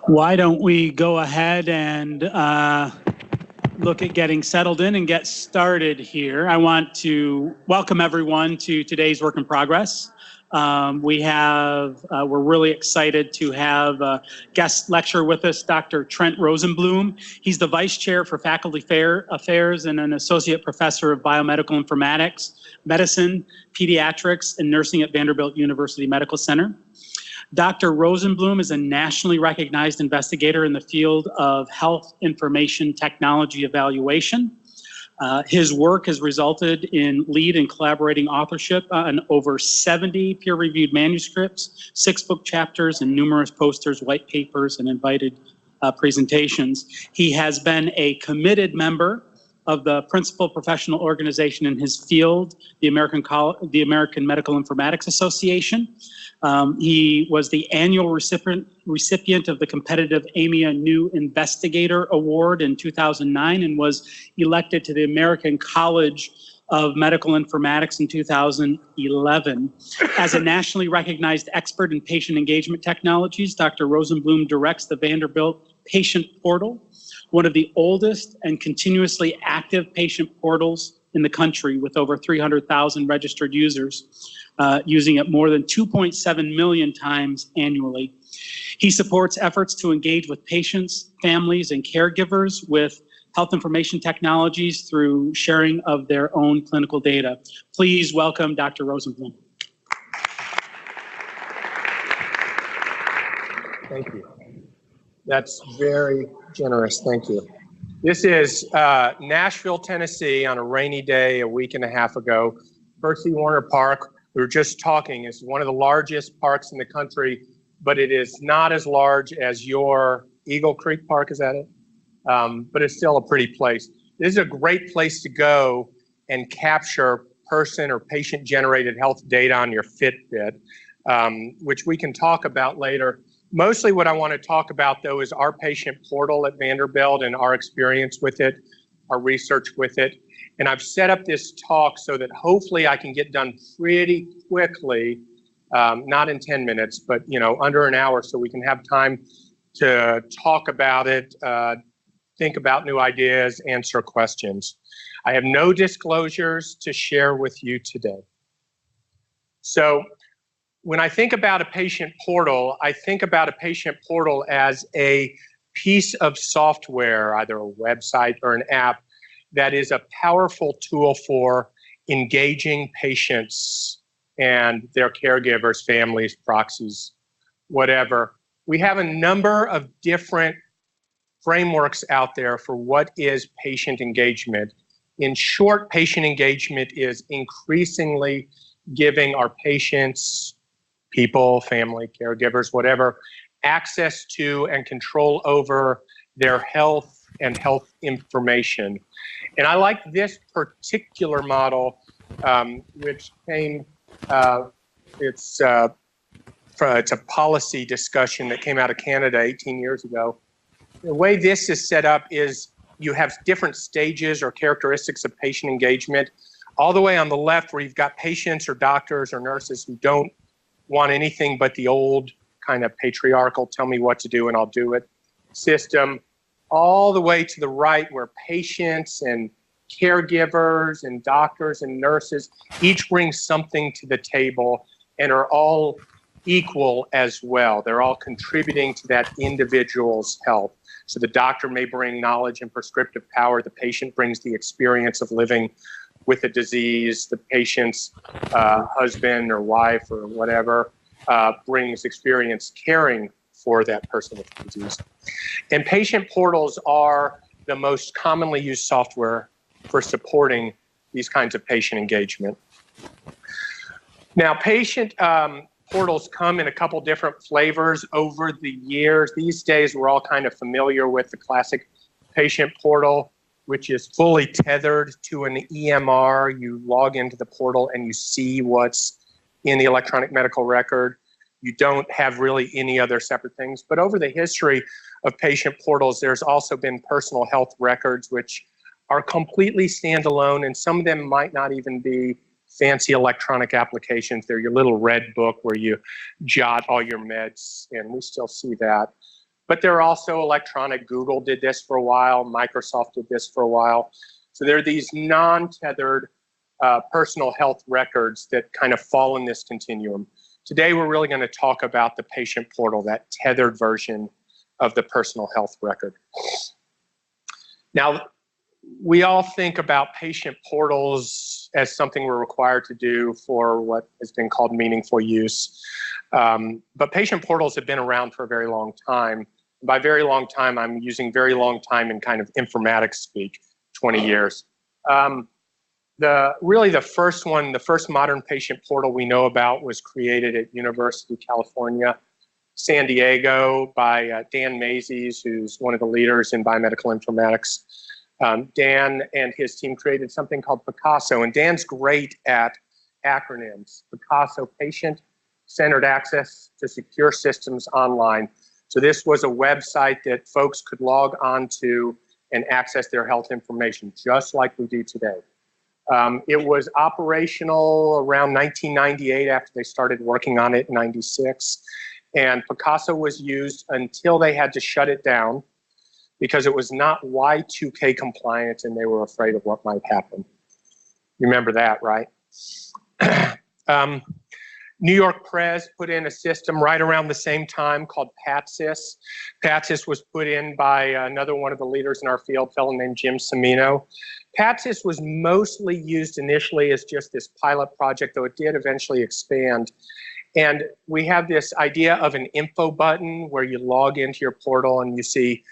Why don't we go ahead and look at getting settled in and get started here. I want to welcome everyone to today's Work in Progress. We're really excited to have a guest lecturer with us, Dr. Trent Rosenbloom. He's the Vice Chair for Faculty Affairs and an Associate Professor of Biomedical Informatics, Medicine, Pediatrics, and Nursing at Vanderbilt University Medical Center. Dr. Rosenbloom is a nationally recognized investigator in the field of health information technology evaluation. His work has resulted in lead and collaborating authorship on over 70 peer-reviewed manuscripts, 6 book chapters, and numerous posters, white papers, and invited presentations. He has been a committed member of the principal professional organization in his field, the American Medical Informatics Association. He was the annual recipient of the competitive AMIA New Investigator Award in 2009 and was elected to the American College of Medical Informatics in 2011. As a nationally recognized expert in patient engagement technologies, Dr. Rosenbloom directs the Vanderbilt Patient Portal, one of the oldest and continuously active patient portals in the country with over 300,000 registered users, using it more than 2.7 million times annually. He supports efforts to engage with patients, families, and caregivers with health information technologies through sharing of their own clinical data. Please welcome Dr. Rosenbloom. Thank you. That's very generous. Thank you. This is Nashville, Tennessee on a rainy day a week and a half ago. Percy Warner Park, we were just talking, is one of the largest parks in the country, but it is not as large as your Eagle Creek Park, is that it? But it's still a pretty place. This is a great place to go and capture person or patient-generated health data on your Fitbit, which we can talk about later. Mostly what I want to talk about, though, is our patient portal at Vanderbilt and our experience with it, our research with it. And I've set up this talk so that hopefully I can get done pretty quickly, not in 10 minutes, but under an hour, so we can have time to talk about it, think about new ideas, answer questions. I have no disclosures to share with you today. So when I think about a patient portal, I think about a patient portal as a piece of software, either a website or an app, that is a powerful tool for engaging patients and their caregivers, families, proxies, whatever. We have a number of different frameworks out there for what is patient engagement. In short, patient engagement is increasingly giving our patients, people, family, caregivers, whatever, access to and control over their health and health information. And I like this particular model, which came, it's a policy discussion that came out of Canada 18 years ago. The way this is set up is you have different stages or characteristics of patient engagement. All the way on the left, where you've got patients or doctors or nurses who don't want anything but the old kind of patriarchal, tell me what to do and I'll do it system, all the way to the right, where patients and caregivers and doctors and nurses each bring something to the table and are all equal as well. They're all contributing to that individual's health. So the doctor may bring knowledge and prescriptive power. The patient brings the experience of living with the disease. The patient's husband or wife or whatever brings experience caring for that person with the disease. And patient portals are the most commonly used software for supporting these kinds of patient engagement. Now, patient portals come in a couple different flavors over the years. These days, we're all kind of familiar with the classic patient portal, which is fully tethered to an EMR. You log into the portal and you see what's in the electronic medical record. You don't have really any other separate things. But over the history of patient portals, there's also been personal health records, which are completely standalone, and some of them might not even be fancy electronic applications. They're your little red book where you jot all your meds, and we still see that. But they're also electronic. Google did this for a while. Microsoft did this for a while. So there are these non-tethered personal health records that kind of fall in this continuum. Today, we're really going to talk about the patient portal, that tethered version of the personal health record. Now, we all think about patient portals as something we're required to do for what has been called meaningful use. But patient portals have been around for a very long time. By very long time, I'm using very long time in kind of informatics speak, 20 years. The first modern patient portal we know about was created at University of California, San Diego by Dan Mazes, who's one of the leaders in biomedical informatics. Dan and his team created something called Picasso, and Dan's great at acronyms. Picasso, Patient-Centered Access to Secure Systems Online. So this was a website that folks could log on to and access their health information, just like we do today. It was operational around 1998 after they started working on it in 96. And Picasso was used until they had to shut it down because it was not Y2K compliant and they were afraid of what might happen. You remember that, right? New York Press put in a system right around the same time called PATSYS. PATSYS was put in by another one of the leaders in our field, a fellow named Jim Cimino. PATSYS was mostly used initially as just this pilot project, though it did eventually expand. And we have this idea of an info button where you log into your portal and you see,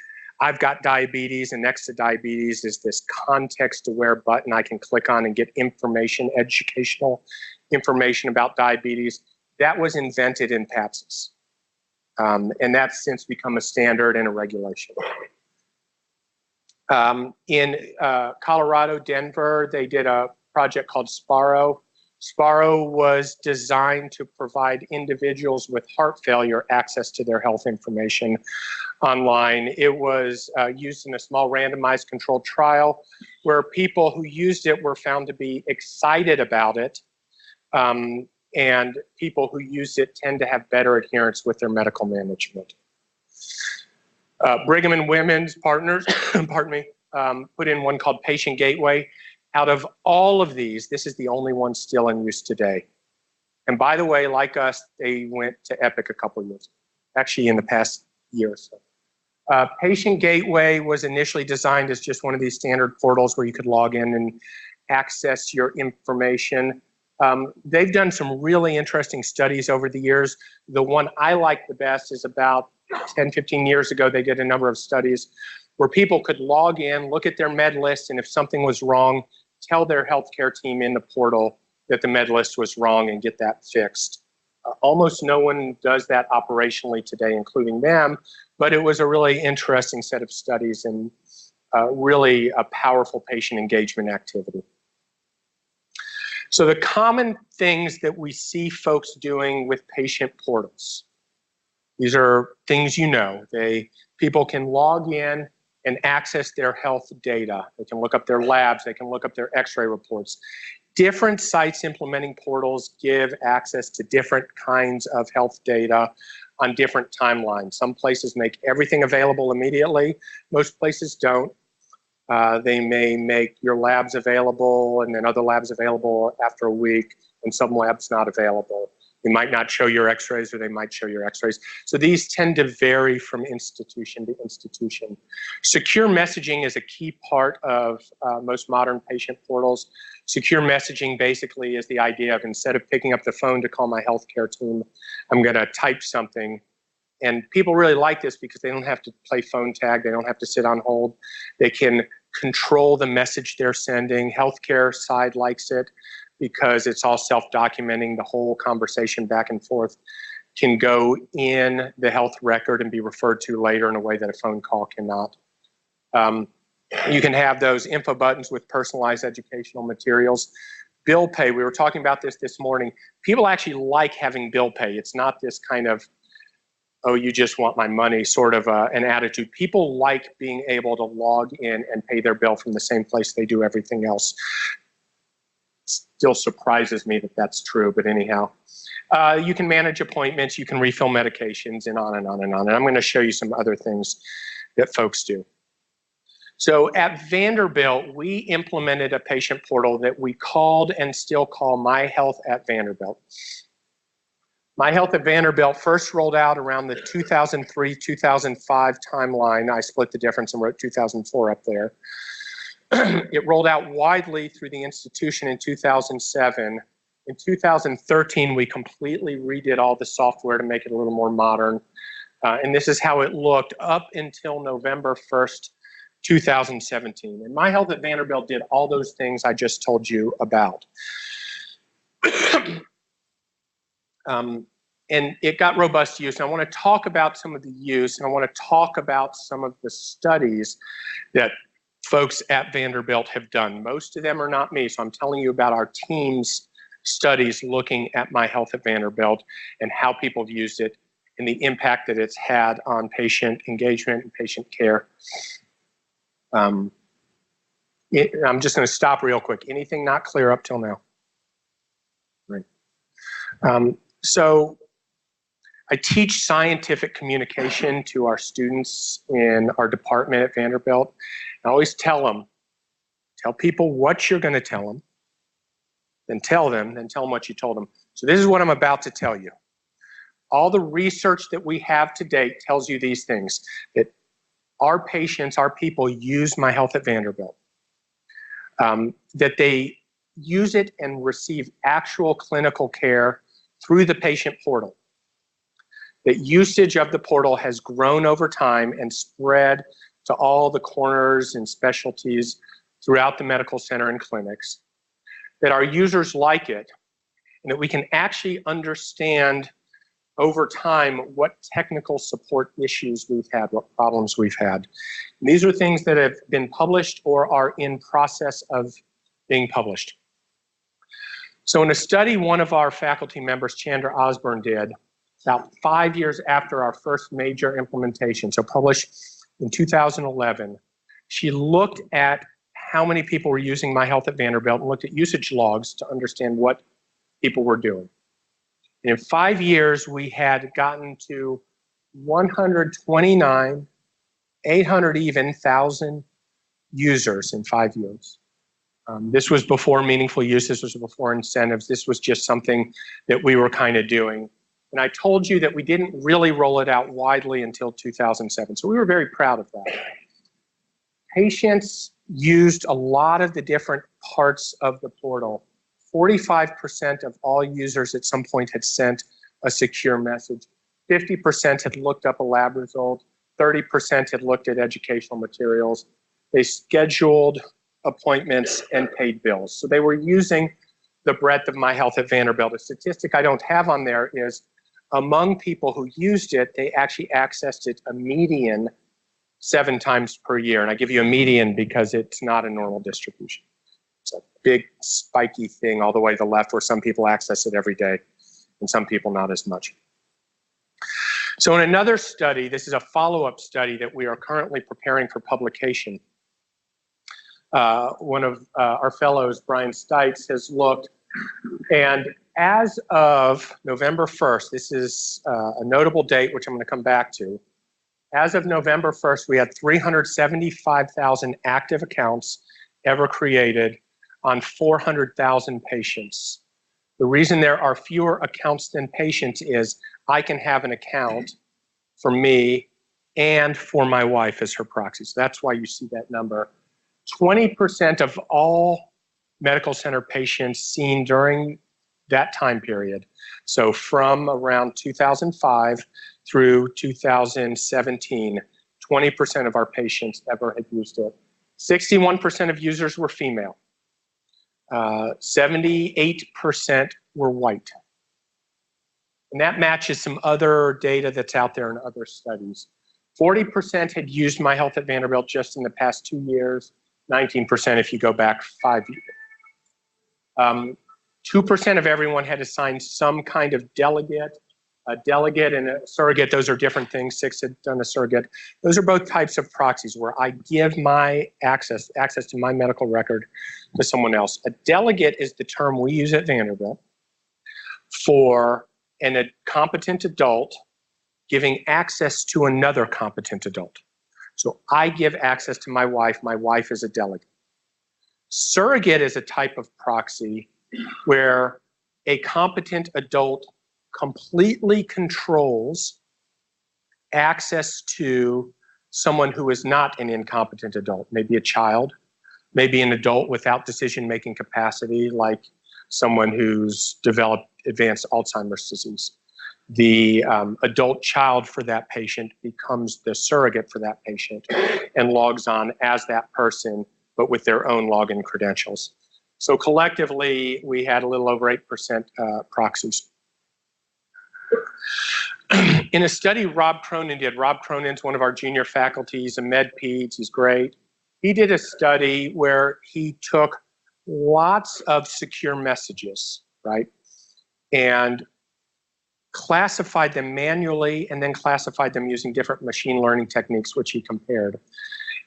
I've got diabetes, and next to diabetes is this context-aware button I can click on and get information, educational information about diabetes. That was invented in PATSYS. And that's since become a standard and a regulation. In Colorado, Denver, they did a project called Sparrow. Sparrow was designed to provide individuals with heart failure access to their health information online. It was used in a small randomized controlled trial where people who used it were found to be excited about it, and people who used it tend to have better adherence with their medical management. Brigham and Women's partners, pardon me, put in one called Patient Gateway. Out of all of these, this is the only one still in use today. And by the way, like us, they went to Epic a couple of years, actually in the past year or so. Patient Gateway was initially designed as just one of these standard portals where you could log in and access your information. They've done some really interesting studies over the years. The one I like the best is about 10, 15 years ago, they did a number of studies where people could log in, look at their med list, and if something was wrong, tell their healthcare team in the portal that the med list was wrong and get that fixed. Almost no one does that operationally today, including them, but it was a really interesting set of studies and really a powerful patient engagement activity. So the common things that we see folks doing with patient portals, these are things you know. People can log in and access their health data. They can look up their labs, they can look up their x-ray reports. Different sites implementing portals give access to different kinds of health data on different timelines. Some places make everything available immediately. Most places don't. They may make your labs available and then other labs available after a week and some labs not available. They might not show your x-rays, or they might show your x-rays. So these tend to vary from institution to institution. Secure messaging is a key part of most modern patient portals. Secure messaging basically is the idea of, instead of picking up the phone to call my healthcare team, I'm going to type something. And people really like this because they don't have to play phone tag. They don't have to sit on hold. They can control the message they're sending. Healthcare side likes it because it's all self-documenting. The whole conversation back and forth can go in the health record and be referred to later in a way that a phone call cannot. You can have those info buttons with personalized educational materials. Bill pay, we were talking about this morning. People actually like having bill pay. It's not this kind of, oh, you just want my money sort of an attitude. People like being able to log in and pay their bill from the same place they do everything else. Still surprises me that that's true, but anyhow. You can manage appointments, you can refill medications, and on and on and on. And I'm going to show you some other things that folks do. So at Vanderbilt, we implemented a patient portal that we called and still call My Health at Vanderbilt. My Health at Vanderbilt first rolled out around the 2003-2005 timeline. I split the difference and wrote 2004 up there. It rolled out widely through the institution in 2007. In 2013, we completely redid all the software to make it a little more modern. And this is how it looked up until November 1st, 2017. And My Health at Vanderbilt did all those things I just told you about. And it got robust use. And I want to talk about some of the use, and I want to talk about some of the studies that folks at Vanderbilt have done. Most of them are not me, so I'm telling you about our team's studies looking at My Health at Vanderbilt and how people have used it and the impact that it's had on patient engagement and patient care. I'm just going to stop real quick. Anything not clear up till now? Right. So I teach scientific communication to our students in our department at Vanderbilt. I always tell people what you're going to tell them, then tell them what you told them. So this is what I'm about to tell you. All the research that we have to date tells you these things, that our patients, our people use My Health at Vanderbilt, that they use it and receive actual clinical care through the patient portal. That usage of the portal has grown over time and spread to all the corners and specialties throughout the medical center and clinics, that our users like it, and that we can actually understand over time what technical support issues we've had, what problems we've had. And these are things that have been published or are in process of being published. So in a study one of our faculty members, Chandra Osborne, did about 5 years after our first major implementation, so published in 2011, she looked at how many people were using My Health at Vanderbilt and looked at usage logs to understand what people were doing. And in 5 years, we had gotten to 129, 800 even, thousand users in 5 years. This was before meaningful use, this was before incentives, this was just something that we were kind of doing. And I told you that we didn't really roll it out widely until 2007, so we were very proud of that. Patients used a lot of the different parts of the portal. 45% of all users at some point had sent a secure message. 50% had looked up a lab result. 30% had looked at educational materials. They scheduled appointments and paid bills. So they were using the breadth of My Health at Vanderbilt. A statistic I don't have on there is among people who used it, they actually accessed it a median 7 times per year. And I give you a median because it's not a normal distribution. It's a big spiky thing all the way to the left where some people access it every day and some people not as much. So in another study, this is a follow-up study that we are currently preparing for publication. One of our fellows, Brian Stites, has looked, and as of November 1st, this is a notable date which I'm going to come back to. As of November 1st, we had 375,000 active accounts ever created on 400,000 patients. The reason there are fewer accounts than patients is I can have an account for me and for my wife as her proxy. So that's why you see that number. 20% of all medical center patients seen during that time period, so from around 2005 through 2017, 20% of our patients ever had used it. 61% of users were female. 78% were white. And that matches some other data that's out there in other studies. 40% had used My Health at Vanderbilt just in the past 2 years, 19% if you go back 5 years. 2% of everyone had assigned some kind of delegate. A delegate and a surrogate, those are different things. 6 had done a surrogate. Those are both types of proxies where I give my access to my medical record to someone else. A delegate is the term we use at Vanderbilt for a competent adult giving access to another competent adult. So I give access to my wife is a delegate. Surrogate is a type of proxy where a competent adult completely controls access to someone who is not an incompetent adult, maybe a child, maybe an adult without decision-making capacity, like someone who's developed advanced Alzheimer's disease. The adult child for that patient becomes the surrogate for that patient and logs on as that person, but with their own login credentials. So collectively, we had a little over 8% proxies. In a study Rob Cronin did, Rob Cronin's one of our junior faculty, he's a med peds, he's great. He did a study where he took lots of secure messages, right? And classified them manually and then classified them using different machine learning techniques, which he compared.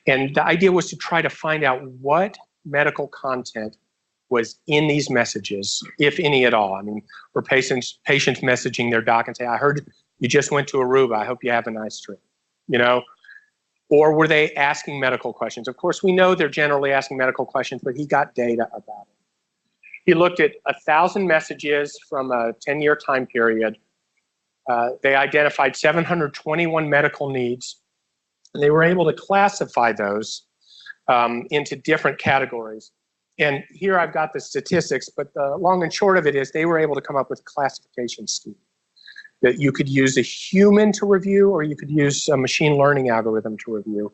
And the idea was to try to find out what medical content was in these messages, if any at all. I mean, were patients messaging their doc and say, I heard you just went to Aruba, I hope you have a nice trip, you know? Or were they asking medical questions? Of course, we know they're generally asking medical questions, but he got data about it. He looked at 1,000 messages from a 10-year time period. They identified 721 medical needs, and they were able to classify those into different categories. And here I've got the statistics, but the long and short of it is they were able to come up with a classification scheme that you could use a human to review or you could use a machine learning algorithm to review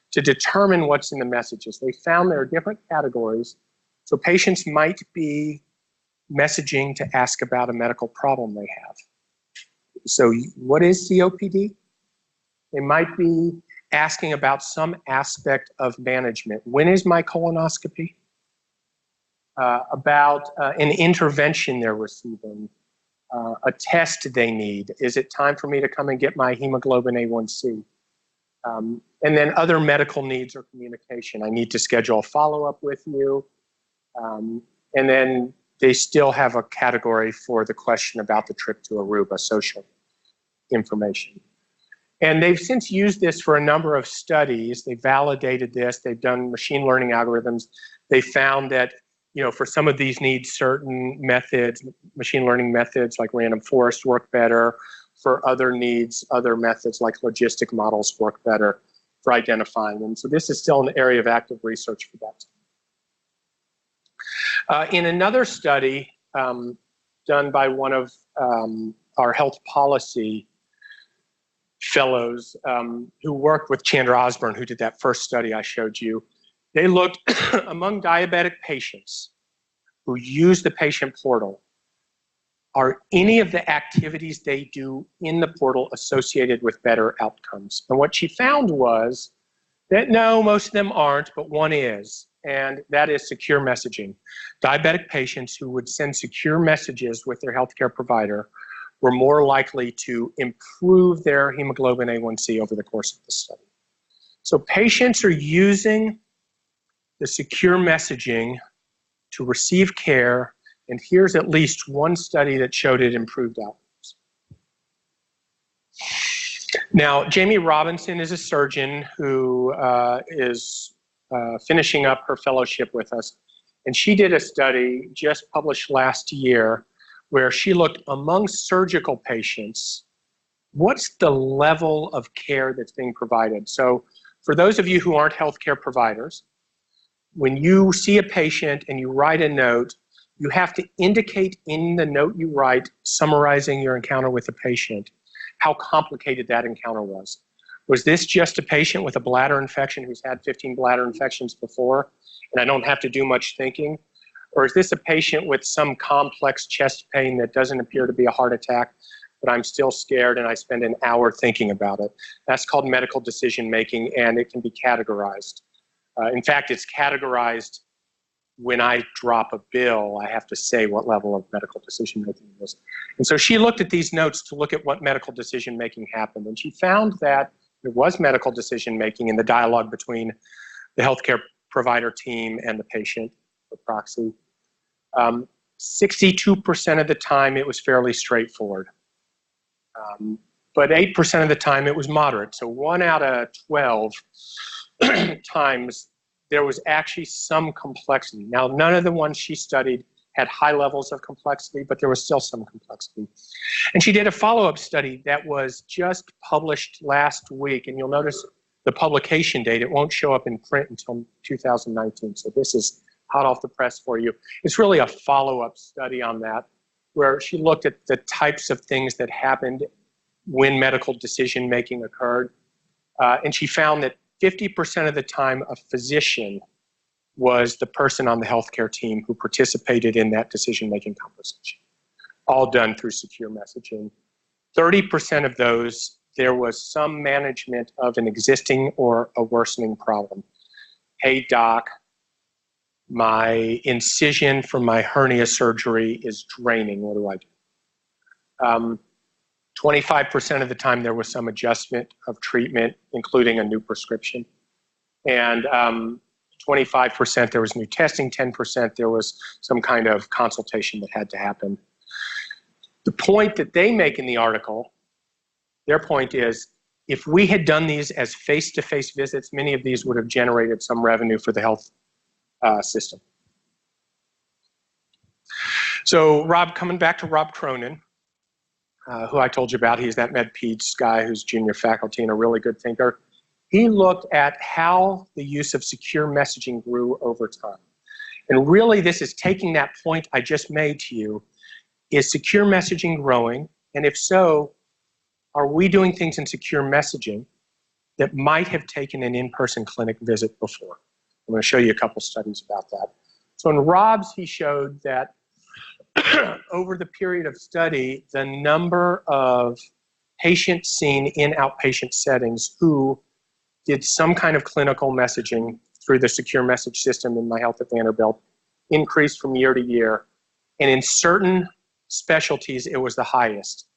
to determine what's in the messages. They found there are different categories. So patients might be messaging to ask about a medical problem they have. So what is COPD? They might be asking about some aspect of management. When is my colonoscopy? About an intervention they're receiving, a test they need. Is it time for me to come and get my hemoglobin A1C? And then other medical needs or communication. I need to schedule a follow-up with you. And then they still have a category for the question about the trip to Aruba, social information. And they've since used this for a number of studies. They validated this. They've done machine learning algorithms. They found that, you know, for some of these needs, certain methods, machine learning methods like random forest work better. For other needs, other methods like logistic models work better for identifying them. So this is still an area of active research for that. In another study done by one of our health policy fellows who worked with Chandra Osborne, who did that first study I showed you, they looked among diabetic patients who use the patient portal, are any of the activities they do in the portal associated with better outcomes? And what she found was that no, most of them aren't, but one is, and that is secure messaging. Diabetic patients who would send secure messages with their healthcare provider were more likely to improve their hemoglobin A1C over the course of the study. So patients are using the secure messaging to receive care, and here's at least one study that showed it improved outcomes. Now, Jamie Robinson is a surgeon who is finishing up her fellowship with us, and she did a study just published last year where she looked among surgical patients, what's the level of care that's being provided? So for those of you who aren't healthcare providers, when you see a patient and you write a note, you have to indicate in the note you write, summarizing your encounter with the patient, how complicated that encounter was. Was this just a patient with a bladder infection who's had 15 bladder infections before, and I don't have to do much thinking? Or is this a patient with some complex chest pain that doesn't appear to be a heart attack, but I'm still scared and I spend an hour thinking about it? That's called medical decision making, and it can be categorized. In fact, it's categorized. When I drop a bill, I have to say what level of medical decision making it is. And so she looked at these notes to look at what medical decision making happened, and she found that there was medical decision making in the dialogue between the healthcare provider team and the patient, the proxy. 62% of the time it was fairly straightforward. But 8% of the time it was moderate. So 1 out of 12 times there was actually some complexity. Now, none of the ones she studied had high levels of complexity, but there was still some complexity. And she did a follow-up study that was just published last week, and you'll notice the publication date. It won't show up in print until 2019, so this is hot off the press for you. It's really a follow-up study on that, where she looked at the types of things that happened when medical decision-making occurred, and she found that 50% of the time a physician was the person on the healthcare team who participated in that decision-making conversation, all done through secure messaging. 30% of those, there was some management of an existing or a worsening problem. Hey, doc, my incision from my hernia surgery is draining. What do I do? 25% of the time there was some adjustment of treatment, including a new prescription. And 25% there was new testing, 10% there was some kind of consultation that had to happen. The point that they make in the article, their point is, if we had done these as face-to-face visits, many of these would have generated some revenue for the health system. So Rob, coming back to Rob Cronin, who I told you about, he's that MedPeds guy who's junior faculty and a really good thinker. He looked at how the use of secure messaging grew over time. And really this is taking that point I just made to you. Is secure messaging growing? And if so, are we doing things in secure messaging that might have taken an in-person clinic visit before? I'm going to show you a couple studies about that. So in Rob's, he showed that over the period of study, the number of patients seen in outpatient settings who did some kind of clinical messaging through the secure message system in My Health at Vanderbilt increased from year to year. And in certain specialties, it was the highest.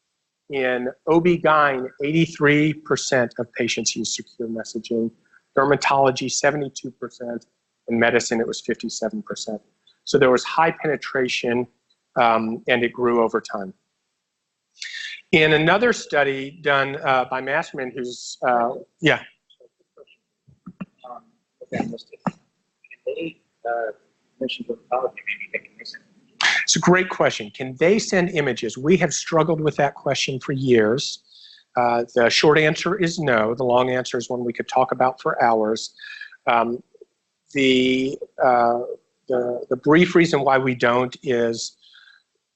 In OB-GYN, 83% of patients used secure messaging. Dermatology, 72%. In medicine, it was 57%. So there was high penetration, and it grew over time. In another study done by Masterman, who's, yeah. It's a great question. Can they send images? We have struggled with that question for years. The short answer is no. The long answer is one we could talk about for hours. The brief reason why we don't is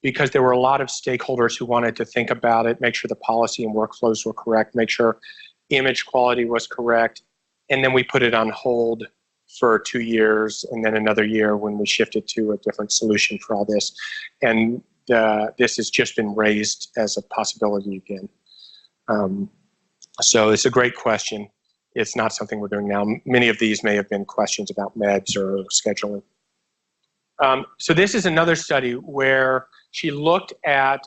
because there were a lot of stakeholders who wanted to think about it, make sure the policy and workflows were correct, make sure image quality was correct, and then we put it on hold for 2 years and then another year when we shifted to a different solution for all this. And this has just been raised as a possibility again. So it's a great question. It's not something we're doing now. Many of these may have been questions about meds or scheduling. So this is another study where she looked at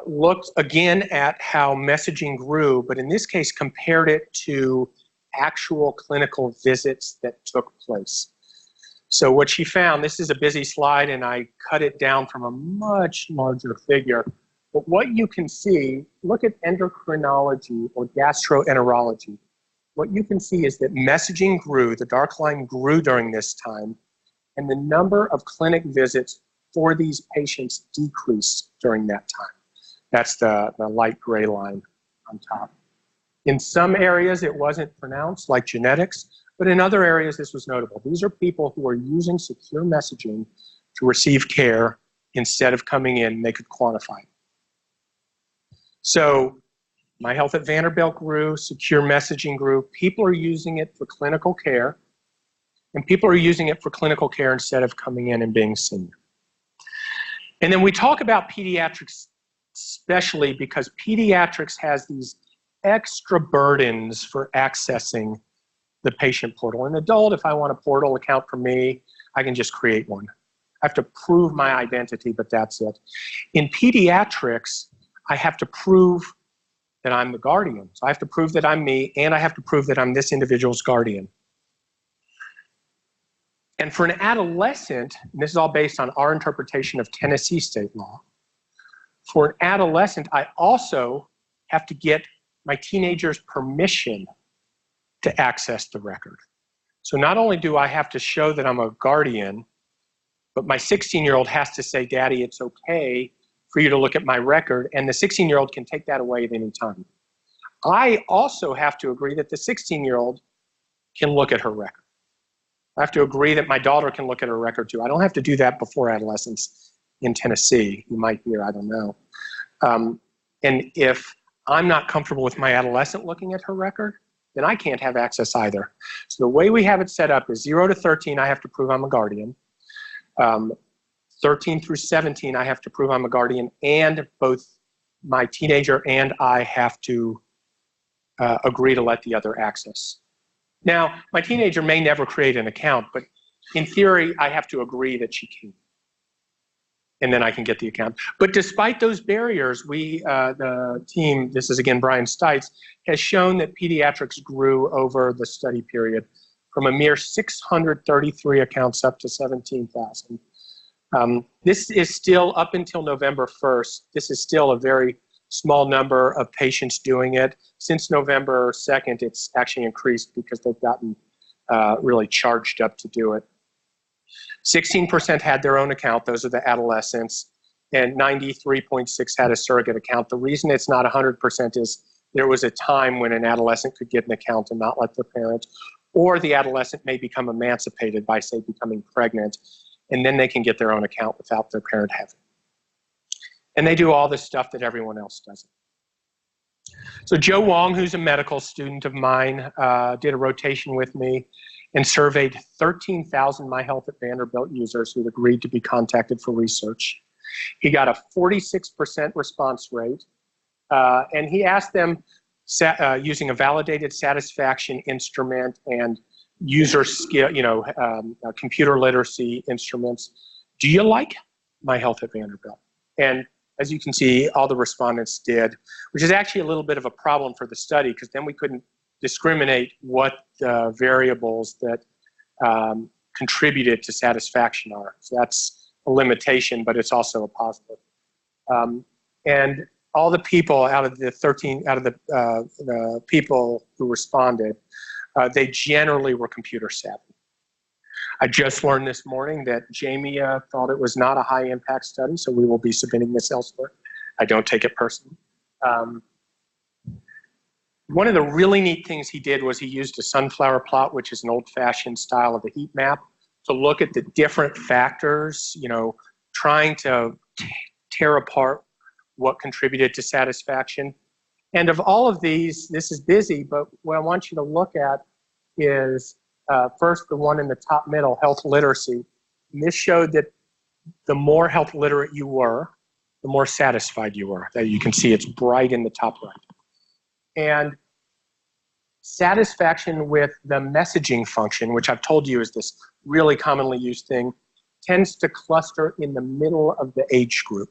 looked again at how messaging grew, but in this case compared it to actual clinical visits that took place. So what she found, this is a busy slide and I cut it down from a much larger figure, but what you can see, look at endocrinology or gastroenterology. What you can see is that messaging grew, the dark line grew during this time, and the number of clinic visits for these patients decreased during that time. That's the light gray line on top. In some areas, it wasn't pronounced, like genetics, but in other areas, this was notable. These are people who are using secure messaging to receive care instead of coming in, they could quantify it. So My Health at Vanderbilt grew, secure messaging grew. People are using it for clinical care, and people are using it for clinical care instead of coming in and being seen. And then we talk about pediatrics especially because pediatrics has these extra burdens for accessing the patient portal. An adult, if I want a portal account for me, I can just create one. I have to prove my identity, but that's it. In pediatrics, I have to prove that I'm the guardian. So I have to prove that I'm me, and I have to prove that I'm this individual's guardian. And for an adolescent, and this is all based on our interpretation of Tennessee state law, for an adolescent, I also have to get my teenager's permission to access the record. So not only do I have to show that I'm a guardian, but my 16-year-old has to say, Daddy, it's okay for you to look at my record, and the 16-year-old can take that away at any time. I also have to agree that the 16-year-old can look at her record. I have to agree that my daughter can look at her record too. I don't have to do that before adolescence in Tennessee. You might hear, I don't know. And if I'm not comfortable with my adolescent looking at her record, then I can't have access either. So the way we have it set up is 0 to 13, I have to prove I'm a guardian. 13 through 17, I have to prove I'm a guardian, and both my teenager and I have to agree to let the other access. Now, my teenager may never create an account, but in theory, I have to agree that she can. And then I can get the account. But despite those barriers, the team, this is again Brian Stites, has shown that pediatrics grew over the study period from a mere 633 accounts up to 17,000. This is still, up until November 1st, this is still a very small number of patients doing it. Since November 2nd, it's actually increased because they've gotten really charged up to do it. 16% had their own account, those are the adolescents, and 93.6% had a surrogate account. The reason it's not 100% is there was a time when an adolescent could get an account and not let their parents, or the adolescent may become emancipated by, say, becoming pregnant, and then they can get their own account without their parent having. And they do all this stuff that everyone else doesn't. So Joe Wong, who's a medical student of mine, did a rotation with me and surveyed 13,000 My Health at Vanderbilt users who agreed to be contacted for research. He got a 46% response rate, and he asked them, using a validated satisfaction instrument and user skill, computer literacy instruments, do you like My Health at Vanderbilt? And as you can see, all the respondents did, which is actually a little bit of a problem for the study, because then we couldn't discriminate what the variables that contributed to satisfaction are. So that's a limitation, but it's also a positive. And all the people out of the people who responded, they generally were computer savvy. I just learned this morning that Jamie thought it was not a high impact study, so we will be submitting this elsewhere. I don't take it personally. One of the really neat things he did was he used a sunflower plot, which is an old-fashioned style of a heat map, to look at the different factors, trying to tear apart what contributed to satisfaction. And of all of these, this is busy, but what I want you to look at is first the one in the top middle, health literacy. And this showed that the more health literate you were, the more satisfied you were. That you can see it's bright in the top right. And satisfaction with the messaging function, which I've told you is this really commonly used thing, tends to cluster in the middle of the age group.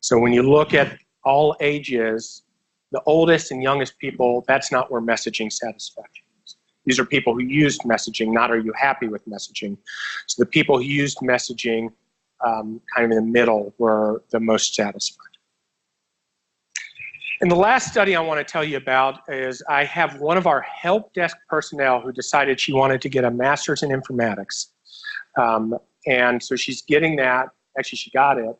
So when you look at all ages, the oldest and youngest people, that's not where messaging satisfaction is. These are people who used messaging, not are you happy with messaging. So the people who used messaging kind of in the middle were the most satisfied. And the last study I want to tell you about is I have one of our help desk personnel who decided she wanted to get a master's in informatics. And so she's getting that, Actually, she got it.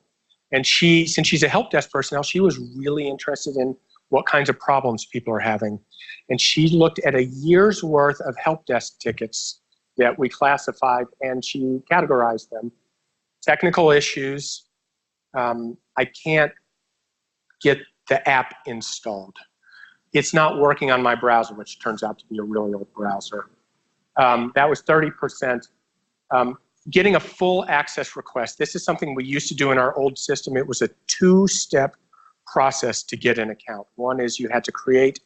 And since she's a help desk personnel, she was really interested in what kinds of problems people are having. And she looked at a year's worth of help desk tickets that we classified, and she categorized them. Technical issues. I can't get the app installed. It's not working on my browser, which turns out to be a really old browser. That was 30%. Getting a full access request. This is something we used to do in our old system. It was a two-step process to get an account. One is you had to create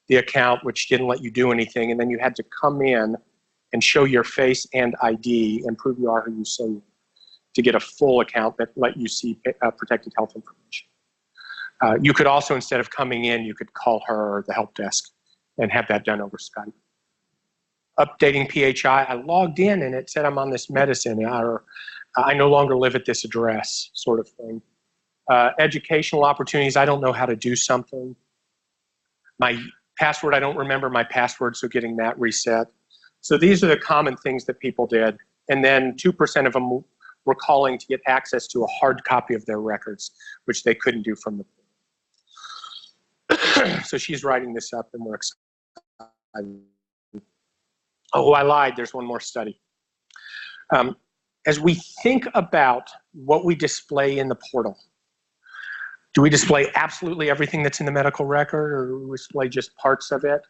the account, which didn't let you do anything, and then you had to come in and show your face and ID and prove you are who you say you are to get a full account that let you see protected health information. You could also, instead of coming in, you could call her or the help desk and have that done over Skype. Updating PHI, I logged in and it said I'm on this medicine, or I no longer live at this address, sort of thing. Educational opportunities, I don't know how to do something. My password, I don't remember my password, so getting that reset. So these are the common things that people did. And then 2% of them were calling to get access to a hard copy of their records, which they couldn't do from the So she's writing this up and we're excited. Oh, I lied. There's one more study. As we think about what we display in the portal, do we display absolutely everything that's in the medical record, or do we display just parts of it?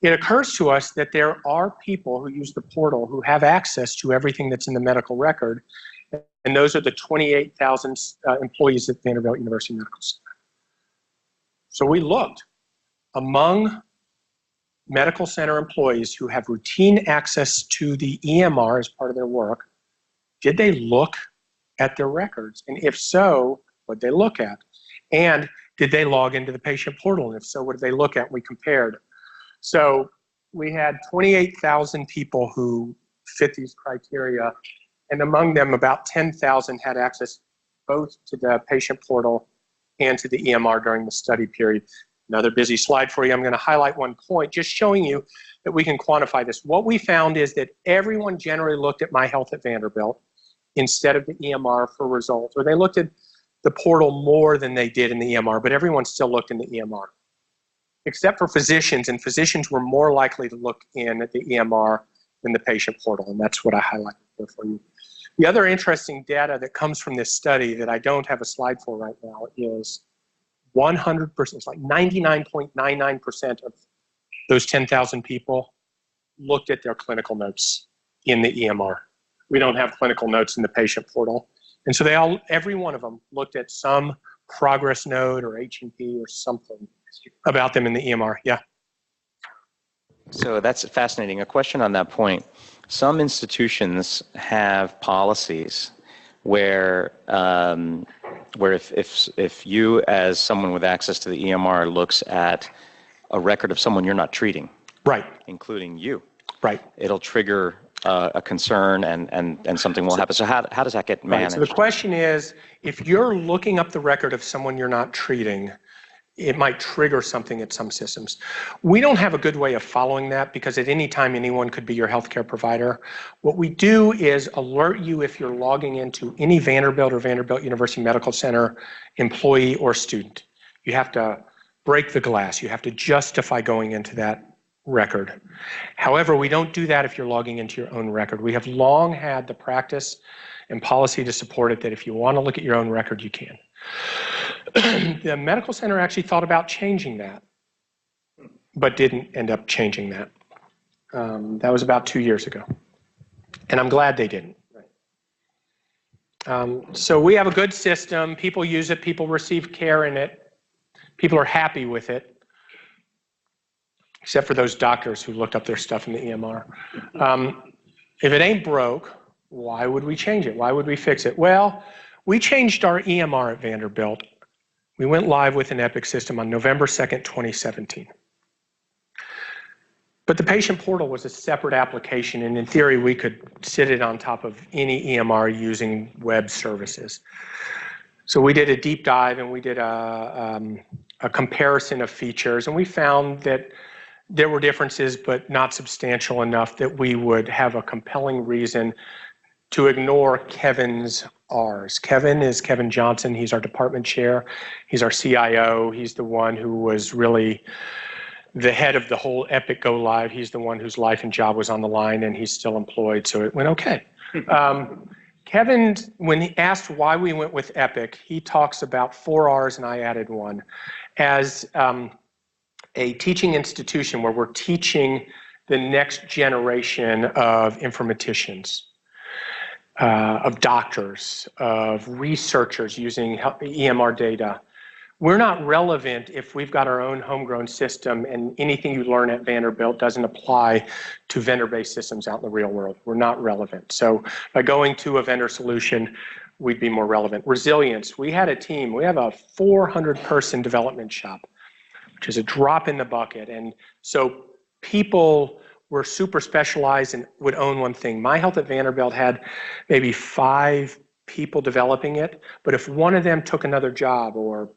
It occurs to us that there are people who use the portal who have access to everything that's in the medical record, and those are the 28,000 employees at Vanderbilt University Medical Center. So we looked among medical center employees who have routine access to the EMR as part of their work. Did they look at their records? And if so, what did they look at? And did they log into the patient portal? And if so, what did they look at? We compared. So we had 28,000 people who fit these criteria, and among them about 10,000 had access both to the patient portal and to the EMR during the study period. Another busy slide for you. I'm going to highlight one point, just showing you that we can quantify this. What we found is that everyone generally looked at My Health at Vanderbilt instead of the EMR for results, or they looked at the portal more than they did in the EMR, but everyone still looked in the EMR, except for physicians, and physicians were more likely to look in at the EMR than the patient portal, and that's what I highlighted there for you. The other interesting data that comes from this study that I don't have a slide for right now is 100%, it's like 99.99% of those 10,000 people looked at their clinical notes in the EMR. We don't have clinical notes in the patient portal. And so every one of them looked at some progress note or H&P or something about them in the EMR. Yeah. So that's fascinating. A question on that point. Some institutions have policies where if you as someone with access to the EMR looks at a record of someone you're not treating, right, including you, right, it'll trigger a concern and something will happen. So how does that get managed? Right. So the question is, if you're looking up the record of someone you're not treating, it might trigger something at some systems. We don't have a good way of following that because at any time anyone could be your healthcare provider. What we do is alert you if you're logging into any Vanderbilt or Vanderbilt University Medical Center employee or student. You have to break the glass. You have to justify going into that record. However, we don't do that if you're logging into your own record. We have long had the practice and policy to support it that if you want to look at your own record, you can. The medical center actually thought about changing that, but didn't end up changing that. That was about 2 years ago, and I'm glad they didn't. So we have a good system. People use it. People receive care in it. People are happy with it, except for those doctors who looked up their stuff in the EMR. If it ain't broke, why would we change it? Why would we fix it? Well, we changed our EMR at Vanderbilt. We went live with an Epic system on November 2nd, 2017. But the patient portal was a separate application, and in theory, we could sit it on top of any EMR using web services. So we did a deep dive, and we did a comparison of features, and we found that there were differences, but not substantial enough that we would have a compelling reason to ignore Kevin's R's. Kevin is Kevin Johnson. He's our department chair. He's our CIO. He's the one who was really the head of the whole Epic Go Live. He's the one whose life and job was on the line, and he's still employed, so it went okay. Kevin, when he asked why we went with Epic, he talks about 4 R's, and I added 1. As a teaching institution where we're teaching the next generation of informaticians, of doctors, of researchers using EMR data, we're not relevant if we've got our own homegrown system and anything you learn at Vanderbilt doesn't apply to vendor-based systems out in the real world. We're not relevant. So by going to a vendor solution, we'd be more relevant. Resilience. We had a team. We have a 400-person development shop, which is a drop in the bucket. And so people were super specialized and would own one thing. My Health at Vanderbilt had maybe 5 people developing it, but if one of them took another job or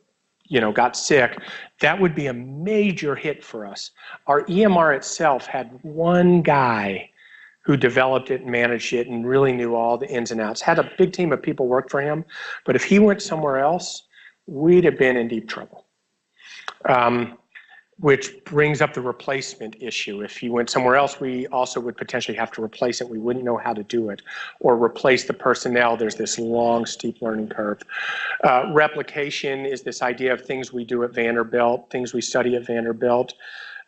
got sick, that would be a major hit for us. Our EMR itself had one guy who developed it and managed it and really knew all the ins and outs. Had a big team of people work for him, but if he went somewhere else, we'd have been in deep trouble. Which brings up the replacement issue. If he went somewhere else, we also would potentially have to replace it. We wouldn't know how to do it, or replace the personnel. There's this long, steep learning curve. Replication is this idea of things we do at Vanderbilt, things we study at Vanderbilt.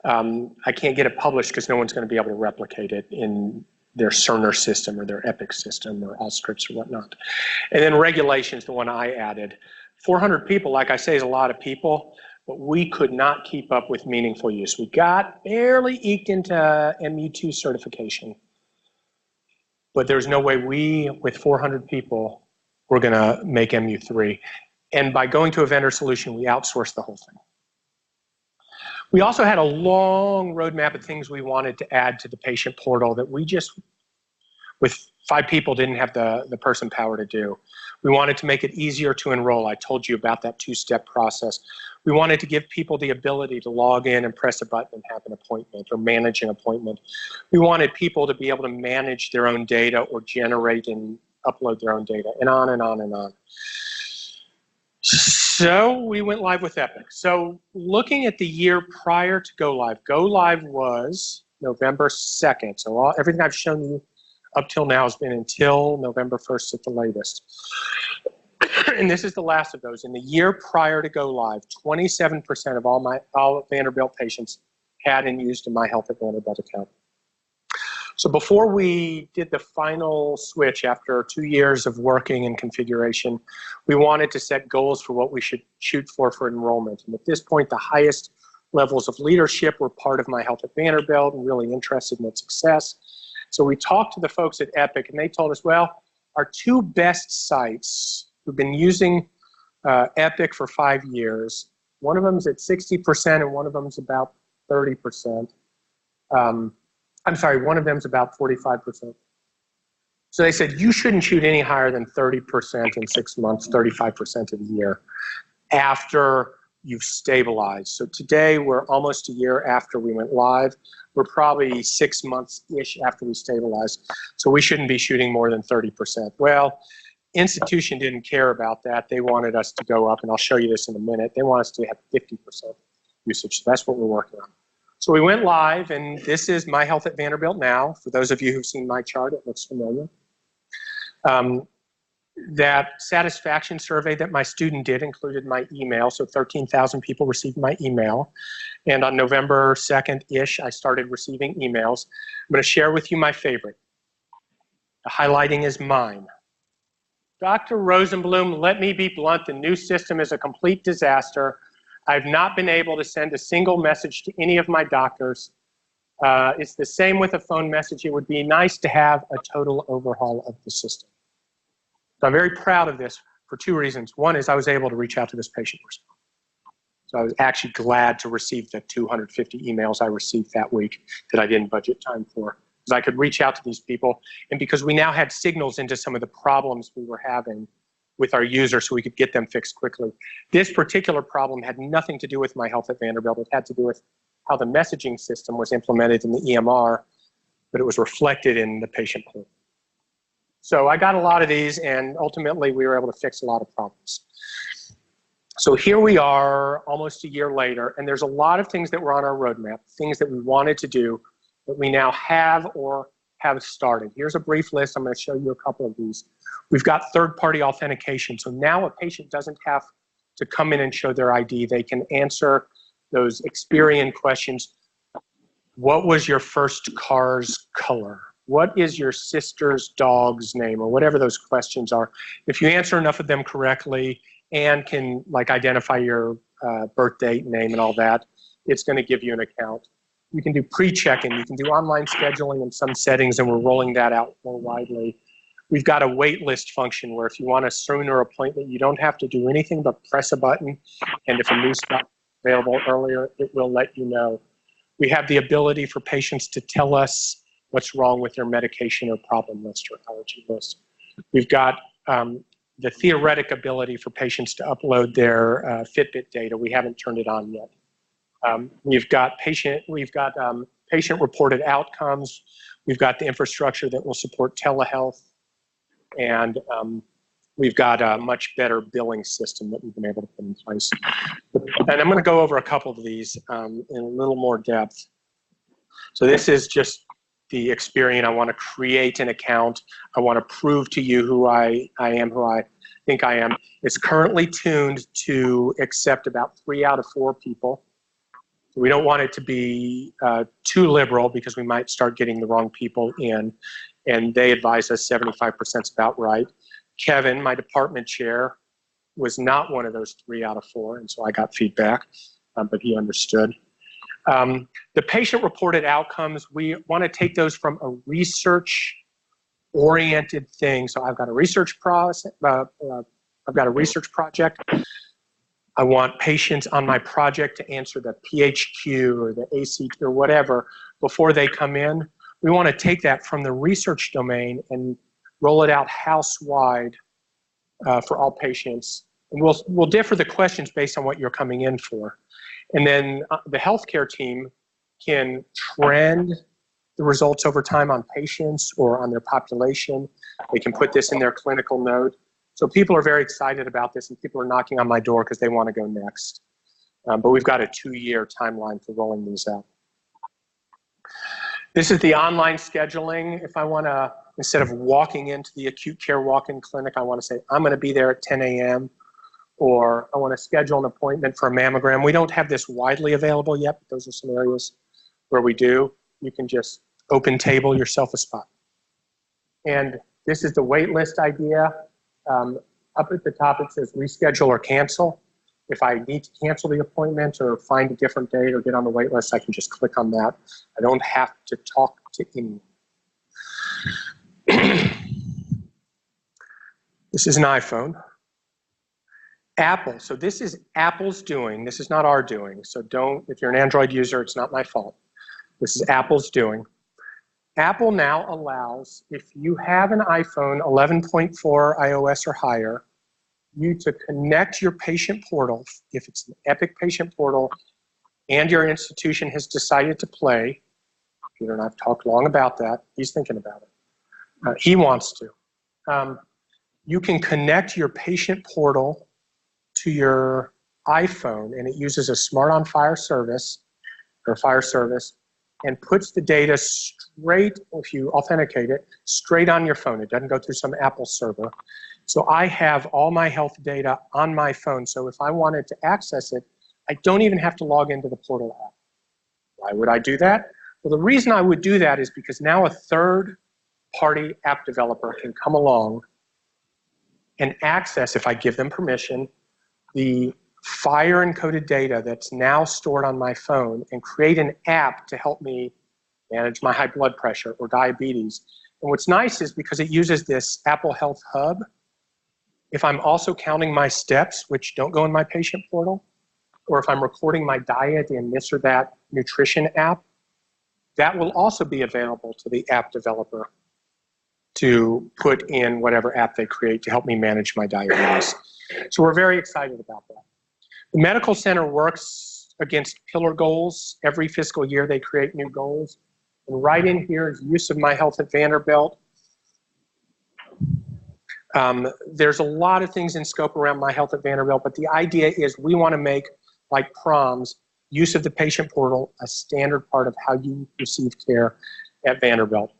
I can't get it published because no one's going to be able to replicate it in their Cerner system or their Epic system or Allscripts or whatnot. And then regulations, the one I added. 400 people, like I say, is a lot of people, but we could not keep up with meaningful use. We got barely eked into MU2 certification, but there's no way we, with 400 people, were gonna make MU3. And by going to a vendor solution, we outsourced the whole thing. We also had a long roadmap of things we wanted to add to the patient portal that we just, with 5 people, didn't have the person power to do. We wanted to make it easier to enroll. I told you about that 2-step process. We wanted to give people the ability to log in and press a button and have an appointment or manage an appointment. We wanted people to be able to manage their own data or generate and upload their own data, and on and on and on. So we went live with Epic. So looking at the year prior to Go Live was November 2nd. So everything I've shown you up till now has been until November 1st at the latest. And this is the last of those. In the year prior to Go Live, 27% of all Vanderbilt patients had and used a My Health at Vanderbilt account. So before we did the final switch after 2 years of working and configuration, we wanted to set goals for what we should shoot for enrollment. And at this point, the highest levels of leadership were part of My Health at Vanderbilt and really interested in its success. So we talked to the folks at Epic, and they told us, well, our 2 best sites who've been using Epic for 5 years, one of them's at 60% and one of them's about 30%. I'm sorry, one of them's about 45%. So they said, you shouldn't shoot any higher than 30% in 6 months, 35% of the year after you've stabilized. So today we're almost a year after we went live. We're probably 6 months-ish after we stabilized. So we shouldn't be shooting more than 30%. Well, institution didn't care about that. They wanted us to go up, and I'll show you this in a minute. They want us to have 50% usage. So that's what we're working on. So we went live, and this is My Health at Vanderbilt now. For those of you who've seen my chart, it looks familiar. That satisfaction survey that my student did included my email, so 13,000 people received my email. And on November 2nd-ish, I started receiving emails. I'm going to share with you my favorite. The highlighting is mine. Dr. Rosenbloom, let me be blunt, the new system is a complete disaster. I've not been able to send a single message to any of my doctors. It's the same with a phone message. It would be nice to have a total overhaul of the system. So I'm very proud of this for 2 reasons. One is I was able to reach out to this patient person. So I was actually glad to receive the 250 emails I received that week that I didn't budget time for, because I could reach out to these people, and because we now had signals into some of the problems we were having with our users so we could get them fixed quickly. This particular problem had nothing to do with My Health at Vanderbilt. It had to do with how the messaging system was implemented in the EMR, but it was reflected in the patient portal. So I got a lot of these, and ultimately we were able to fix a lot of problems. So here we are almost a year later, and there's a lot of things that were on our roadmap, things that we wanted to do that we now have or have started. Here's a brief list. I'm going to show you a couple of these. We've got third-party authentication. So now a patient doesn't have to come in and show their ID. They can answer those Experian questions. What was your first car's color? What is your sister's dog's name? Or whatever those questions are. If you answer enough of them correctly and can like identify your birth date, name, and all that, it's going to give you an account. You can do pre-check-in. You can do online scheduling in some settings, and we're rolling that out more widely. We've got a wait list function where if you want a sooner appointment, you don't have to do anything but press a button, and if a new slot is available earlier, it will let you know. We have the ability for patients to tell us what's wrong with their medication or problem list or allergy list. We've got the theoretic ability for patients to upload their Fitbit data. We haven't turned it on yet. We've got patient-reported outcomes. We've got the infrastructure that will support telehealth, and we've got a much better billing system that we've been able to put in place. And I'm going to go over a couple of these in a little more depth. So this is just the Experian. I want to create an account. I want to prove to you who I am, who I think I am. It's currently tuned to accept about 3 out of 4 people. We don't want it to be too liberal because we might start getting the wrong people in, and they advise us 75% is about right. Kevin, my department chair, was not one of those 3 out of 4, and so I got feedback, but he understood. The patient-reported outcomes, we want to take those from a research-oriented thing. So I've got a research process. I've got a research project. I want patients on my project to answer the PHQ or the ACT or whatever before they come in. We want to take that from the research domain and roll it out house-wide for all patients. And we'll differ the questions based on what you're coming in for. And then the healthcare team can trend the results over time on patients or on their population. They can put this in their clinical note. So people are very excited about this, and people are knocking on my door because they want to go next. But we've got a 2-year timeline for rolling these out. This is the online scheduling. If I want to, instead of walking into the acute care walk-in clinic, I want to say, I'm going to be there at 10 a.m. or I want to schedule an appointment for a mammogram. We don't have this widely available yet, but those are some areas where we do. You can just open table yourself a spot. And this is the wait list idea. Up at the top it says reschedule or cancel. If I need to cancel the appointment or find a different date or get on the wait list, I can just click on that. I don't have to talk to anyone. This is an iPhone. Apple, so this is Apple's doing. This is not our doing. So don't, if you're an Android user, it's not my fault. This is Apple's doing. Apple now allows, if you have an iPhone 11.4 iOS or higher, you to connect your patient portal, if it's an Epic patient portal and your institution has decided to play. Peter and I have talked long about that. He's thinking about it. He wants to. You can connect your patient portal to your iPhone, and it uses a Smart on Fire service, or Fire service, and puts the data straight, if you authenticate it, straight on your phone. It doesn't go through some Apple server. So I have all my health data on my phone. So if I wanted to access it, I don't even have to log into the portal app. Why would I do that? Well, the reason I would do that is because now a third-party app developer can come along and access, if I give them permission, the Fire encoded data that's now stored on my phone and create an app to help me manage my high blood pressure or diabetes. And what's nice is because it uses this Apple Health Hub, if I'm also counting my steps, which don't go in my patient portal, or if I'm recording my diet in this or that nutrition app, that will also be available to the app developer to put in whatever app they create to help me manage my diabetes. So we're very excited about that. The medical center works against pillar goals. Every fiscal year they create new goals. And right in here is use of My Health at Vanderbilt. There's a lot of things in scope around My Health at Vanderbilt, but the idea is we want to make, like proms, use of the patient portal a standard part of how you receive care at Vanderbilt.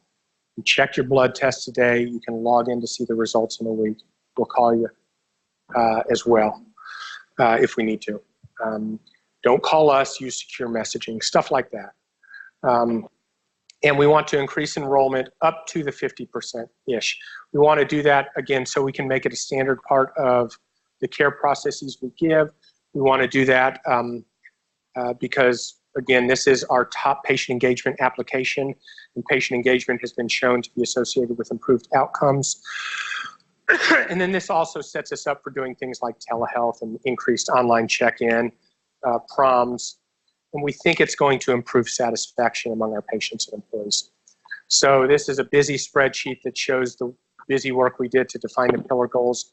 You check your blood test today, you can log in to see the results in a week. We'll call you as well if we need to. Don't call us, use secure messaging, stuff like that. And we want to increase enrollment up to the 50%-ish. We want to do that, again, so we can make it a standard part of the care processes we give. We want to do that because, again, this is our top patient engagement application, and patient engagement has been shown to be associated with improved outcomes. And then this also sets us up for doing things like telehealth and increased online check-in, proms, and we think it's going to improve satisfaction among our patients and employees. So this is a busy spreadsheet that shows the busy work we did to define the pillar goals.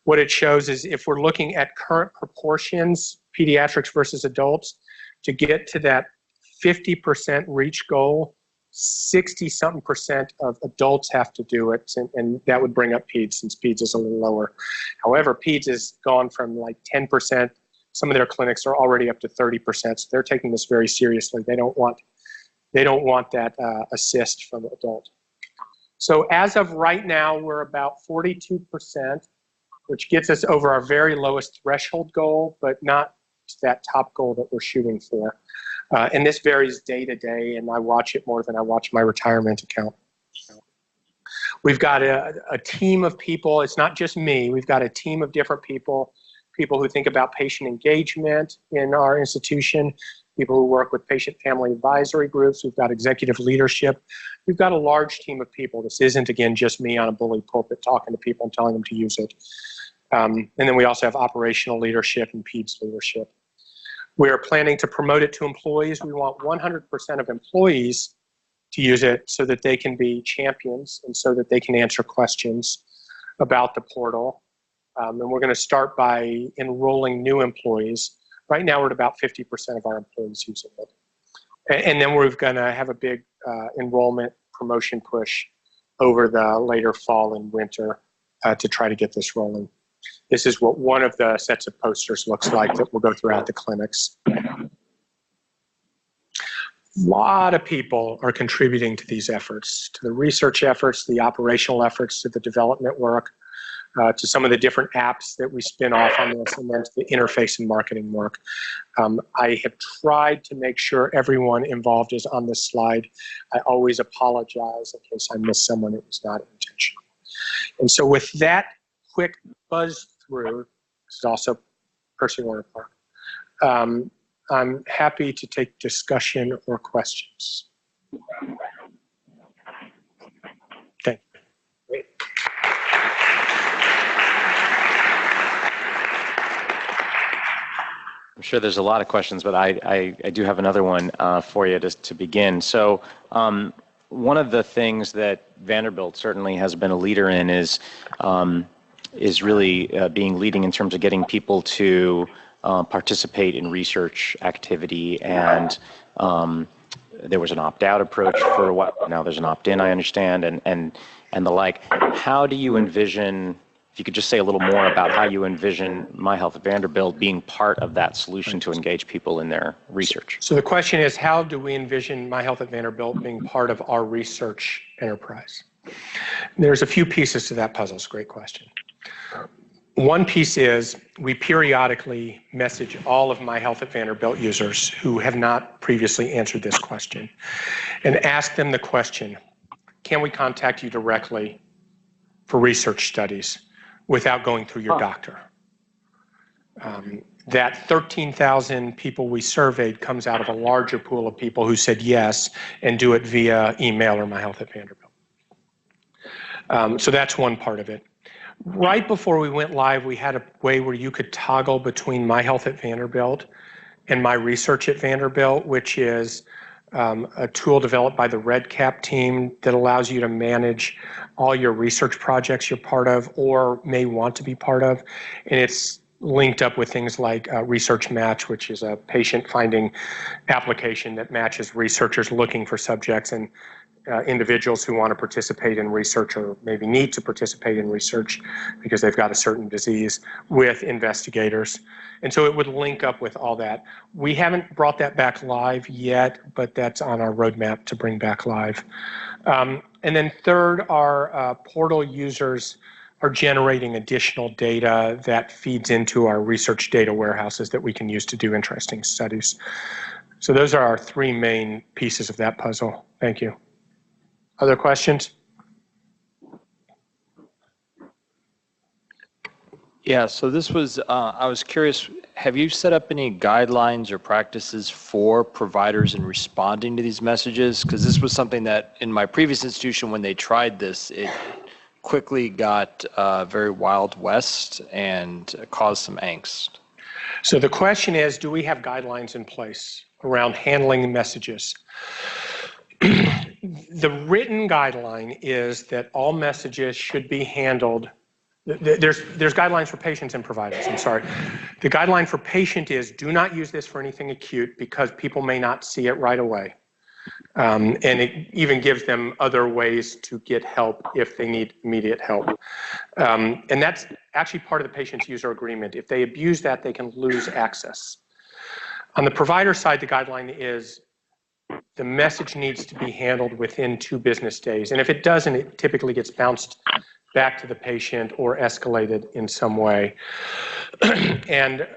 What it shows is if we're looking at current proportions, pediatrics versus adults, to get to that 50% reach goal, 60-something% of adults have to do it, and that would bring up peds, since peds is a little lower. However, peds has gone from like 10%. Some of their clinics are already up to 30%, so they're taking this very seriously. They don't want that assist from adult. So as of right now, we're about 42%, which gets us over our very lowest threshold goal, but not to that top goal that we're shooting for. And this varies day to day, and I watch it more than I watch my retirement account. We've got a team of people. It's not just me. We've got a team of different people who think about patient engagement in our institution, people who work with patient family advisory groups. We've got executive leadership. We've got a large team of people. This isn't, again, just me on a bully pulpit talking to people and telling them to use it. And then we also have operational leadership and PEDS leadership. We're planning to promote it to employees. We want 100% of employees to use it so that they can be champions and so that they can answer questions about the portal. And we're going to start by enrolling new employees. Right now, we're at about 50% of our employees using it. And then we're going to have a big enrollment promotion push over the later fall and winter to try to get this rolling. This is what one of the sets of posters looks like that will go throughout the clinics. A lot of people are contributing to these efforts, to the research efforts, the operational efforts, to the development work, to some of the different apps that we spin off on this, and then to the interface and marketing work. I have tried to make sure everyone involved is on this slide. I always apologize in case I missed someone. It was not intentional. And so with that quick buzz through, this is also Percy Warner Park, I'm happy to take discussion or questions. Thank you. Great. I'm sure there's a lot of questions, but I do have another one for you to begin. So one of the things that Vanderbilt certainly has been a leader in is really being leading in terms of getting people to participate in research activity, and there was an opt-out approach for a while. Now there's an opt-in, I understand, and the like. How do you envision, if you could just say a little more about how you envision My Health at Vanderbilt being part of that solution to engage people in their research? So the question is, how do we envision My Health at Vanderbilt being part of our research enterprise? There's a few pieces to that puzzle. It's a great question. One piece is we periodically message all of My Health at Vanderbilt users who have not previously answered this question and ask them the question, can we contact you directly for research studies without going through your doctor? That 13,000 people we surveyed comes out of a larger pool of people who said yes and do it via email or My Health at Vanderbilt. So that's one part of it. Right before we went live, we had a way where you could toggle between My Health at Vanderbilt and My Research at Vanderbilt, which is a tool developed by the RedCap team that allows you to manage all your research projects you're part of or may want to be part of. And it's linked up with things like Research Match, which is a patient finding application that matches researchers looking for subjects. And individuals who want to participate in research or maybe need to participate in research because they've got a certain disease with investigators. And so it would link up with all that. We haven't brought that back live yet, but that's on our roadmap to bring back live. And then third, our portal users are generating additional data that feeds into our research data warehouses that we can use to do interesting studies. So those are our three main pieces of that puzzle. Thank you. Other questions? Yeah, so this was, I was curious, have you set up any guidelines or practices for providers in responding to these messages? Because this was something that in my previous institution, when they tried this, it quickly got very Wild West and caused some angst. So the question is, do we have guidelines in place around handling messages? The written guideline is that all messages should be handled. There's guidelines for patients and providers, I'm sorry. The guideline for patient is do not use this for anything acute because people may not see it right away. And it even gives them other ways to get help if they need immediate help. And that's actually part of the patient's user agreement. If they abuse that, they can lose access. On the provider side, the guideline is the message needs to be handled within 2 business days. And if it doesn't, it typically gets bounced back to the patient or escalated in some way. And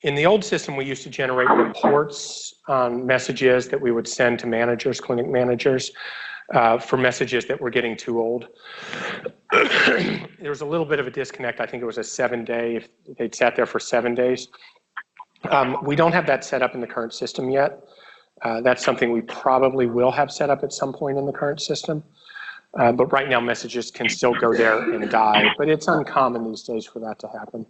in the old system, we used to generate reports on messages that we would send to managers, clinic managers, for messages that were getting too old. There was a little bit of a disconnect. I think it was a 7-day, if they'd sat there for 7 days. We don't have that set up in the current system yet. That's something we probably will have set up at some point in the current system. But right now, messages can still go there and die, but it's uncommon these days for that to happen.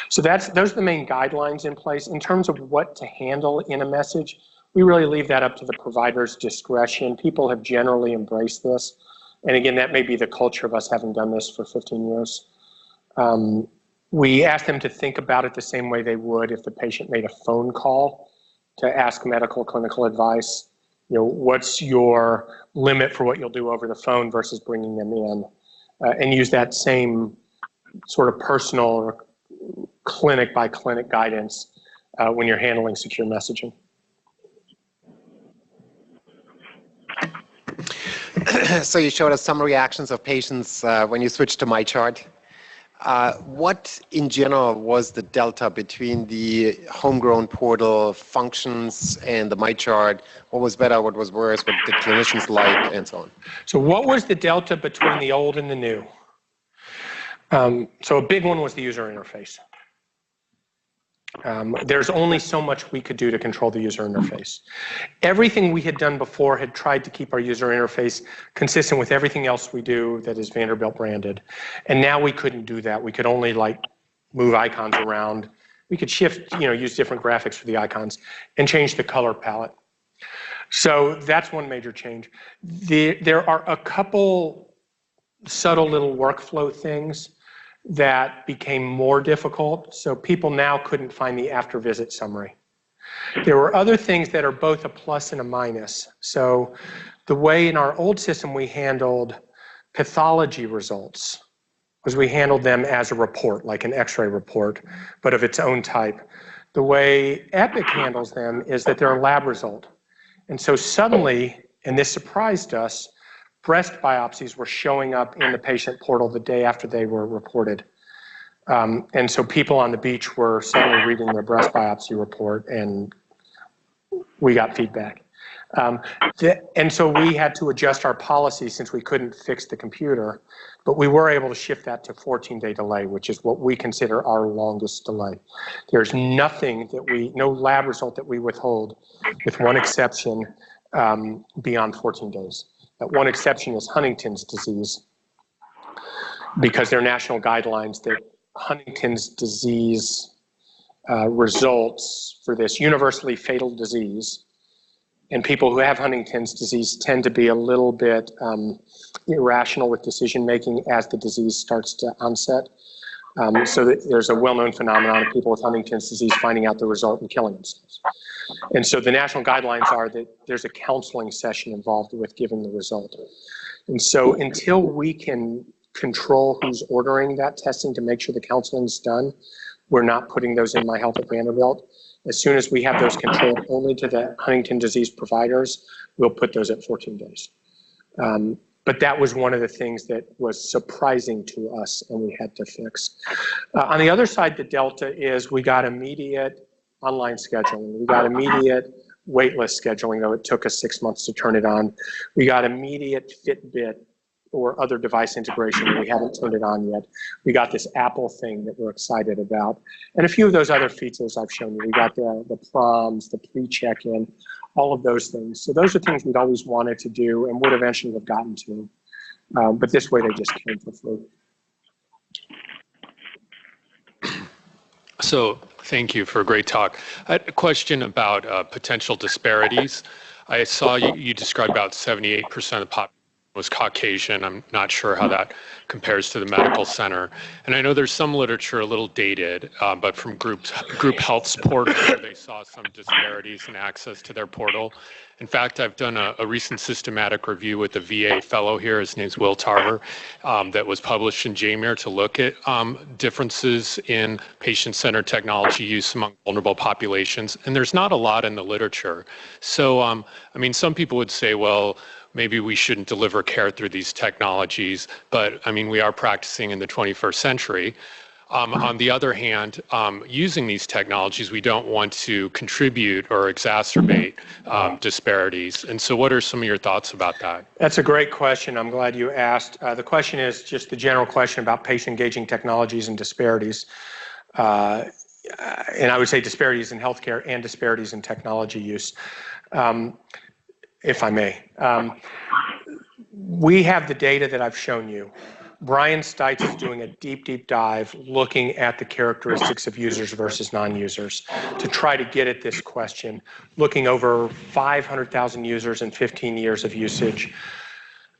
So those are the main guidelines in place. In terms of what to handle in a message, we really leave that up to the provider's discretion. People have generally embraced this. And again, that may be the culture of us having done this for 15 years. We ask them to think about it the same way they would if the patient made a phone call to ask medical clinical advice. You know, what's your limit for what you'll do over the phone versus bringing them in, and use that same sort of personal or clinic by clinic guidance when you're handling secure messaging. So you showed us some reactions of patients when you switched to MyChart. What, in general, was the delta between the homegrown portal functions and the MyChart? What was better, what was worse, what did clinicians like, and so on? So what was the delta between the old and the new? So a big one was the user interface. There's only so much we could do to control the user interface. Everything we had done before had tried to keep our user interface consistent with everything else we do that is Vanderbilt branded. And now we couldn't do that. We could only like move icons around. We could shift, use different graphics for the icons and change the color palette. So that's one major change. There are a couple subtle little workflow things that became more difficult, so people now couldn't find the after visit summary. There were other things that are both a plus and a minus. So the way in our old system we handled pathology results was we handled them as a report, like an X-ray report, but of its own type. The way Epic handles them is that they're a lab result. And so suddenly, and this surprised us, breast biopsies were showing up in the patient portal the day after they were reported. And so people on the beach were suddenly reading their breast biopsy report, and we got feedback. And so we had to adjust our policy since we couldn't fix the computer, but we were able to shift that to 14-day delay, which is what we consider our longest delay. There's nothing no lab result that we withhold, with one exception, beyond 14 days. That one exception is Huntington's disease, because there are national guidelines that Huntington's disease results for this universally fatal disease, and people who have Huntington's disease tend to be a little bit irrational with decision making as the disease starts to onset. So that there's a well-known phenomenon of people with Huntington's disease finding out the result and killing themselves. And so the national guidelines are that there's a counseling session involved with giving the result. And so until we can control who's ordering that testing to make sure the counseling's done, we're not putting those in My Health at Vanderbilt. As soon as we have those controlled only to the Huntington disease providers, we'll put those at 14 days. But that was one of the things that was surprising to us and we had to fix. On the other side, the delta is we got immediate online scheduling. We got immediate waitlist scheduling, though it took us 6 months to turn it on. We got immediate Fitbit or other device integration, and we haven't turned it on yet. We got this Apple thing that we're excited about. And a few of those other features I've shown you. We got the proms, the pre-check-in, all of those things. So those are things we'd always wanted to do and would eventually have gotten to. But this way they just came for free. So thank you for a great talk. I had a question about potential disparities. I saw you described about 78% of the population was Caucasian. I'm not sure how that compares to the medical center. And I know there's some literature a little dated, but from group health's portal, where they saw some disparities in access to their portal. In fact, I've done a recent systematic review with the VA fellow here, his name's Will Tarver, that was published in JMIR to look at differences in patient-centered technology use among vulnerable populations. And there's not a lot in the literature. So, I mean, some people would say, well, maybe we shouldn't deliver care through these technologies, but I mean, we are practicing in the 21st century. On the other hand, using these technologies, we don't want to contribute or exacerbate disparities. And so what are some of your thoughts about that? That's a great question. I'm glad you asked. The question is just the general question about patient-engaging technologies and disparities. And I would say disparities in healthcare and disparities in technology use. If I may. We have the data that I've shown you. Brian Stites is doing a deep, deep dive looking at the characteristics of users versus non-users to try to get at this question, looking over 500,000 users and 15 years of usage.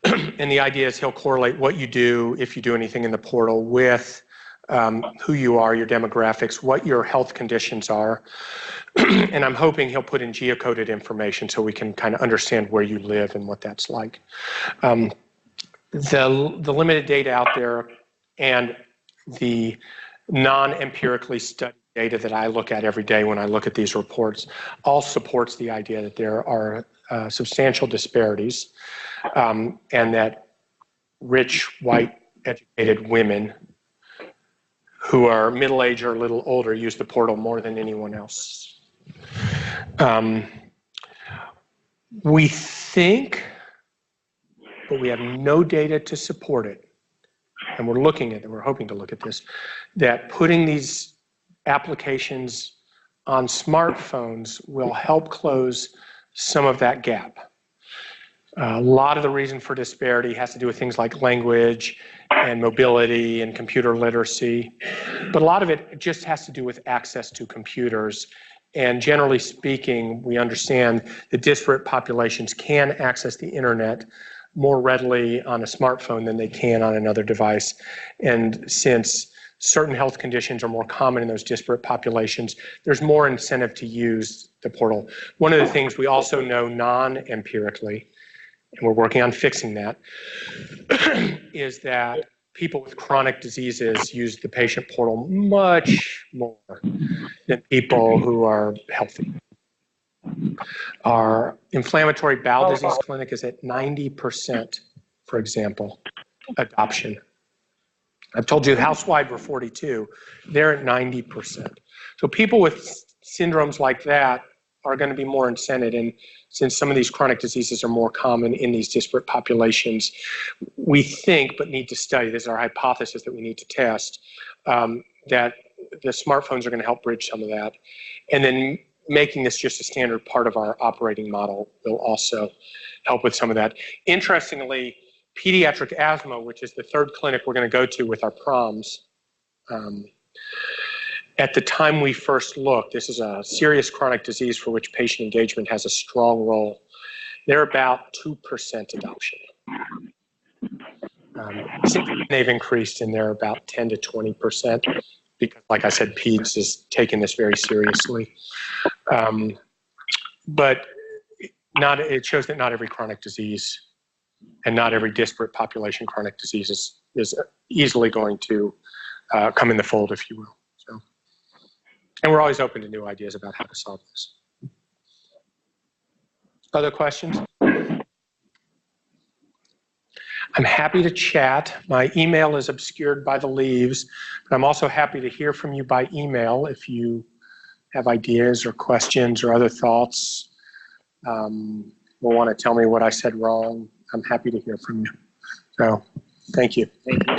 And the idea is he'll correlate what you do, if you do anything in the portal, with who you are, your demographics, what your health conditions are. And I'm hoping he'll put in geocoded information so we can kind of understand where you live and what that's like. The limited data out there and the non-empirically studied data that I look at every day when I look at these reports all supports the idea that there are substantial disparities and that rich, white, educated women who are middle-aged or a little older use the portal more than anyone else. We think, but we have no data to support it, and we're looking at it, we're hoping to look at this, that putting these applications on smartphones will help close some of that gap. A lot of the reason for disparity has to do with things like language and mobility and computer literacy, but a lot of it just has to do with access to computers. And generally speaking, we understand that disparate populations can access the internet more readily on a smartphone than they can on another device. And since certain health conditions are more common in those disparate populations, there's more incentive to use the portal. One of the things we also know non-empirically, and we're working on fixing that, is that people with chronic diseases use the patient portal much more than people who are healthy. Our inflammatory bowel disease clinic is at 90%, for example, adoption. I've told you house-wide we're 42. They're at 90%. So people with syndromes like that are going to be more incented. And since some of these chronic diseases are more common in these disparate populations, we think, but need to study, this is our hypothesis that we need to test, that the smartphones are going to help bridge some of that. And then making this just a standard part of our operating model will also help with some of that. Interestingly, Pediatric Asthma, which is the third clinic we're going to go to with our proms, at the time we first looked, this is a serious chronic disease for which patient engagement has a strong role. They're about 2% adoption. Since they've increased, and they're about 10 to 20%, because, like I said, PEDS is taking this very seriously. But it shows that not every chronic disease and not every disparate population chronic disease is easily going to come in the fold, if you will. So, and we're always open to new ideas about how to solve this. Other questions? I'm happy to chat. My email is obscured by the leaves, but I'm also happy to hear from you by email if you have ideas or questions or other thoughts, or want to tell me what I said wrong. I'm happy to hear from you. So, thank you. Thank you.